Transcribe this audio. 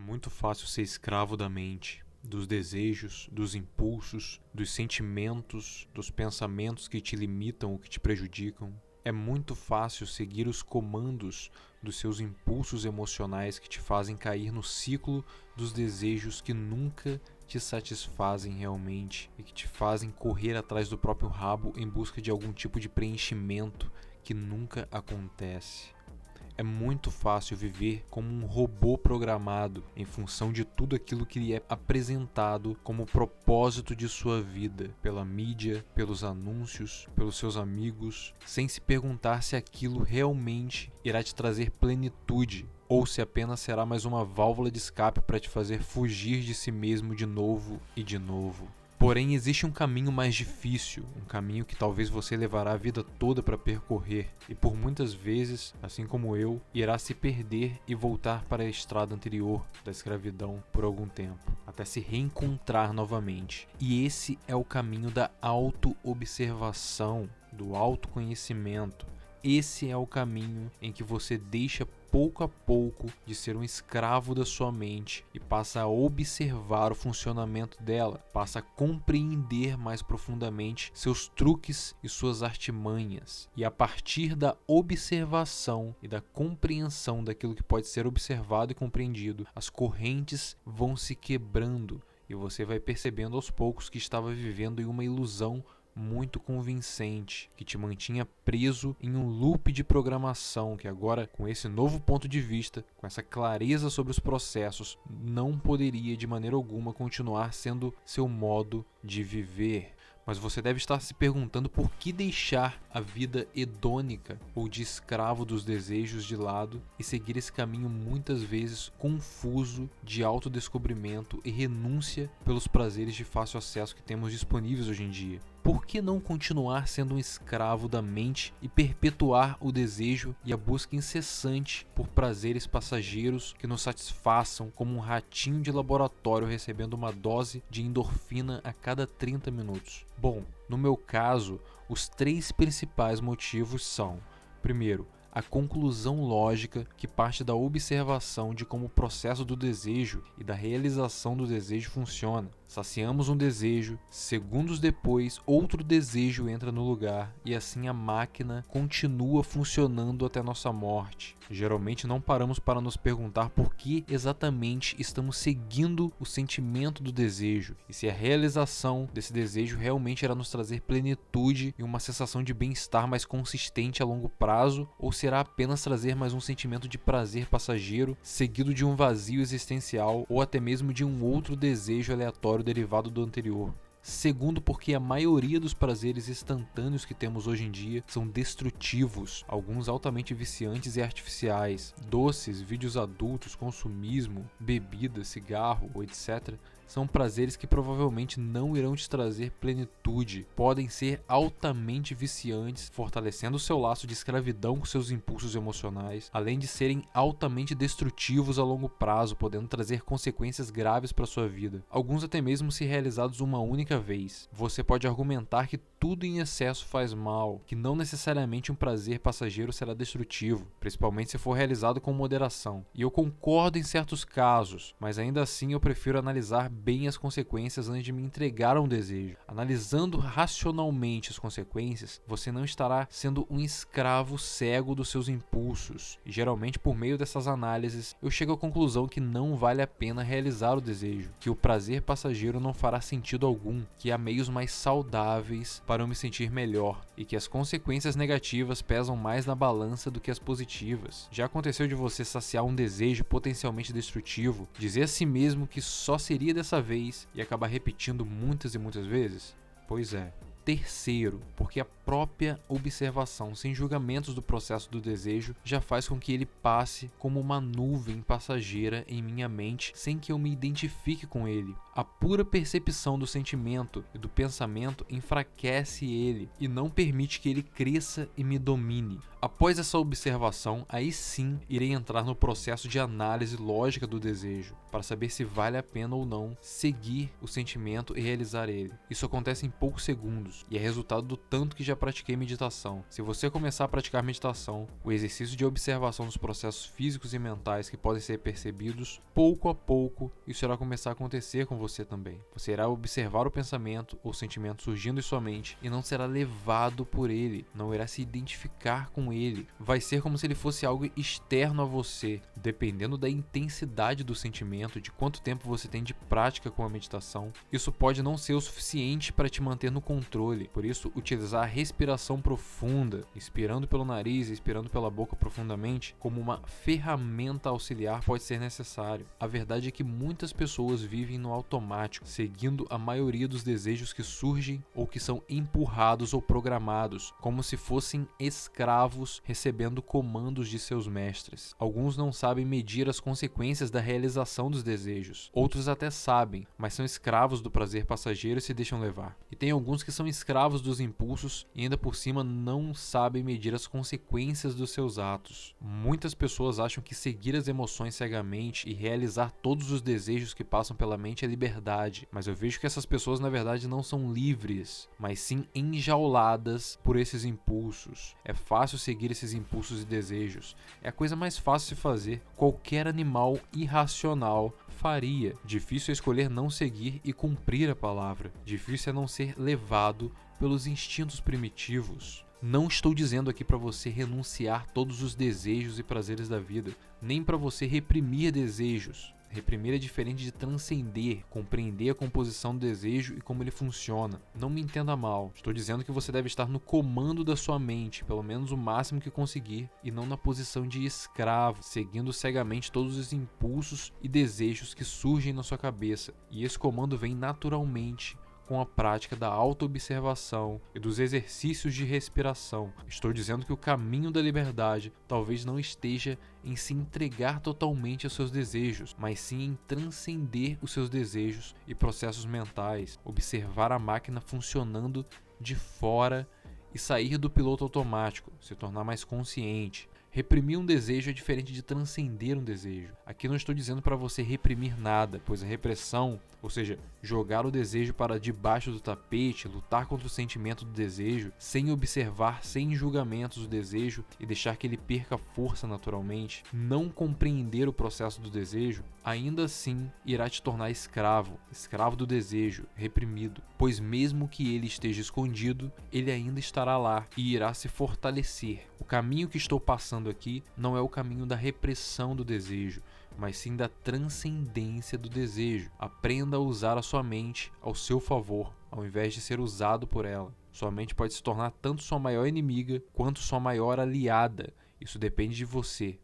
muito fácil ser escravo da mente, dos desejos, dos impulsos, dos sentimentos, dos pensamentos que te limitam ou que te prejudicam. É muito fácil seguir os comandos dos seus impulsos emocionais que te fazem cair no ciclo dos desejos que nunca te satisfazem realmente e que te fazem correr atrás do próprio rabo em busca de algum tipo de preenchimento que nunca acontece. É muito fácil viver como um robô programado em função de tudo aquilo que lhe é apresentado como propósito de sua vida, pela mídia, pelos anúncios, pelos seus amigos, sem se perguntar se aquilo realmente irá te trazer plenitude ou se apenas será mais uma válvula de escape para te fazer fugir de si mesmo de novo e de novo. Porém, existe um caminho mais difícil, um caminho que talvez você levará a vida toda para percorrer e por muitas vezes, assim como eu, irá se perder e voltar para a estrada anterior da escravidão por algum tempo, até se reencontrar novamente. E esse é o caminho da autoobservação, do autoconhecimento. Esse é o caminho em que você deixa pouco a pouco de ser um escravo da sua mente e passa a observar o funcionamento dela, passa a compreender mais profundamente seus truques e suas artimanhas. E a partir da observação e da compreensão daquilo que pode ser observado e compreendido, as correntes vão se quebrando e você vai percebendo aos poucos que estava vivendo em uma ilusão muito convincente, que te mantinha preso em um loop de programação que agora, com esse novo ponto de vista, com essa clareza sobre os processos, não poderia de maneira alguma continuar sendo seu modo de viver. Mas você deve estar se perguntando por que deixar a vida hedônica ou de escravo dos desejos de lado e seguir esse caminho muitas vezes confuso de autodescobrimento e renúncia pelos prazeres de fácil acesso que temos disponíveis hoje em dia. Por que não continuar sendo um escravo da mente e perpetuar o desejo e a busca incessante por prazeres passageiros que nos satisfaçam como um ratinho de laboratório recebendo uma dose de endorfina a cada 30 minutos? Bom, no meu caso, os 3 principais motivos são: primeiro, a conclusão lógica que parte da observação de como o processo do desejo e da realização do desejo funciona. Saciamos um desejo, segundos depois outro desejo entra no lugar e assim a máquina continua funcionando até nossa morte. Geralmente não paramos para nos perguntar por que exatamente estamos seguindo o sentimento do desejo e se a realização desse desejo realmente irá nos trazer plenitude e uma sensação de bem-estar mais consistente a longo prazo ou será apenas trazer mais um sentimento de prazer passageiro seguido de um vazio existencial ou até mesmo de um outro desejo aleatório derivado do anterior. Segundo, porque a maioria dos prazeres instantâneos que temos hoje em dia são destrutivos, alguns altamente viciantes e artificiais. Doces, vídeos adultos, consumismo, bebida, cigarro, etc. são prazeres que provavelmente não irão te trazer plenitude. Podem ser altamente viciantes, fortalecendo o seu laço de escravidão com seus impulsos emocionais, além de serem altamente destrutivos a longo prazo, podendo trazer consequências graves para sua vida. Alguns até mesmo se realizados uma única vez. Você pode argumentar que tudo em excesso faz mal, que não necessariamente um prazer passageiro será destrutivo, principalmente se for realizado com moderação. E eu concordo em certos casos, mas ainda assim eu prefiro analisar bem as consequências antes de me entregar a um desejo. Analisando racionalmente as consequências, você não estará sendo um escravo cego dos seus impulsos. E geralmente por meio dessas análises, eu chego à conclusão que não vale a pena realizar o desejo, que o prazer passageiro não fará sentido algum, que há meios mais saudáveis para eu me sentir melhor e que as consequências negativas pesam mais na balança do que as positivas. Já aconteceu de você saciar um desejo potencialmente destrutivo, dizer a si mesmo que só seria dessa vez e acabar repetindo muitas e muitas vezes? Pois é. Terceiro, porque a própria observação sem julgamentos do processo do desejo já faz com que ele passe como uma nuvem passageira em minha mente sem que eu me identifique com ele. A pura percepção do sentimento e do pensamento enfraquece ele e não permite que ele cresça e me domine. Após essa observação, aí sim irei entrar no processo de análise lógica do desejo, para saber se vale a pena ou não seguir o sentimento e realizar ele. Isso acontece em poucos segundos e é resultado do tanto que já pratiquei meditação. Se você começar a praticar meditação, o exercício de observação dos processos físicos e mentais que podem ser percebidos, pouco a pouco isso irá começar a acontecer com você também. Você irá observar o pensamento ou sentimento surgindo em sua mente e não será levado por ele, não irá se identificar com ele. Vai ser como se ele fosse algo externo a você. Dependendo da intensidade do sentimento, de quanto tempo você tem de prática com a meditação, isso pode não ser o suficiente para te manter no controle. Por isso, utilizar a respiração profunda, inspirando pelo nariz e expirando pela boca profundamente, como uma ferramenta auxiliar pode ser necessário. A verdade é que muitas pessoas vivem no automático, seguindo a maioria dos desejos que surgem ou que são empurrados ou programados, como se fossem escravos recebendo comandos de seus mestres. Alguns não sabem medir as consequências da realização dos desejos. Outros até sabem, mas são escravos do prazer passageiro e se deixam levar. E tem alguns que são escravos dos impulsos e ainda por cima não sabem medir as consequências dos seus atos. Muitas pessoas acham que seguir as emoções cegamente e realizar todos os desejos que passam pela mente é liberdade, mas eu vejo que essas pessoas na verdade não são livres, mas sim enjauladas por esses impulsos. É fácil seguir esses impulsos e desejos. É a coisa mais fácil de fazer. Qualquer animal irracional faria. Difícil é escolher não seguir e cumprir a palavra. Difícil é não ser levado pelos instintos primitivos. Não estou dizendo aqui para você renunciar todos os desejos e prazeres da vida, nem para você reprimir desejos. Reprimir é diferente de transcender, compreender a composição do desejo e como ele funciona. Não me entenda mal, estou dizendo que você deve estar no comando da sua mente, pelo menos o máximo que conseguir, e não na posição de escravo, seguindo cegamente todos os impulsos e desejos que surgem na sua cabeça. E esse comando vem naturalmente com a prática da autoobservação e dos exercícios de respiração. Estou dizendo que o caminho da liberdade talvez não esteja em se entregar totalmente aos seus desejos, mas sim em transcender os seus desejos e processos mentais, observar a máquina funcionando de fora e sair do piloto automático, se tornar mais consciente. Reprimir um desejo é diferente de transcender um desejo. Aqui não estou dizendo para você reprimir nada, pois a repressão, ou seja, jogar o desejo para debaixo do tapete, lutar contra o sentimento do desejo, sem observar, sem julgamentos o desejo e deixar que ele perca força naturalmente, não compreender o processo do desejo, ainda assim irá te tornar escravo do desejo, reprimido, pois mesmo que ele esteja escondido, ele ainda estará lá e irá se fortalecer. O caminho que estou passando aqui não é o caminho da repressão do desejo, mas sim da transcendência do desejo. Aprenda a usar a sua mente ao seu favor, ao invés de ser usado por ela. Sua mente pode se tornar tanto sua maior inimiga quanto sua maior aliada. Isso depende de você.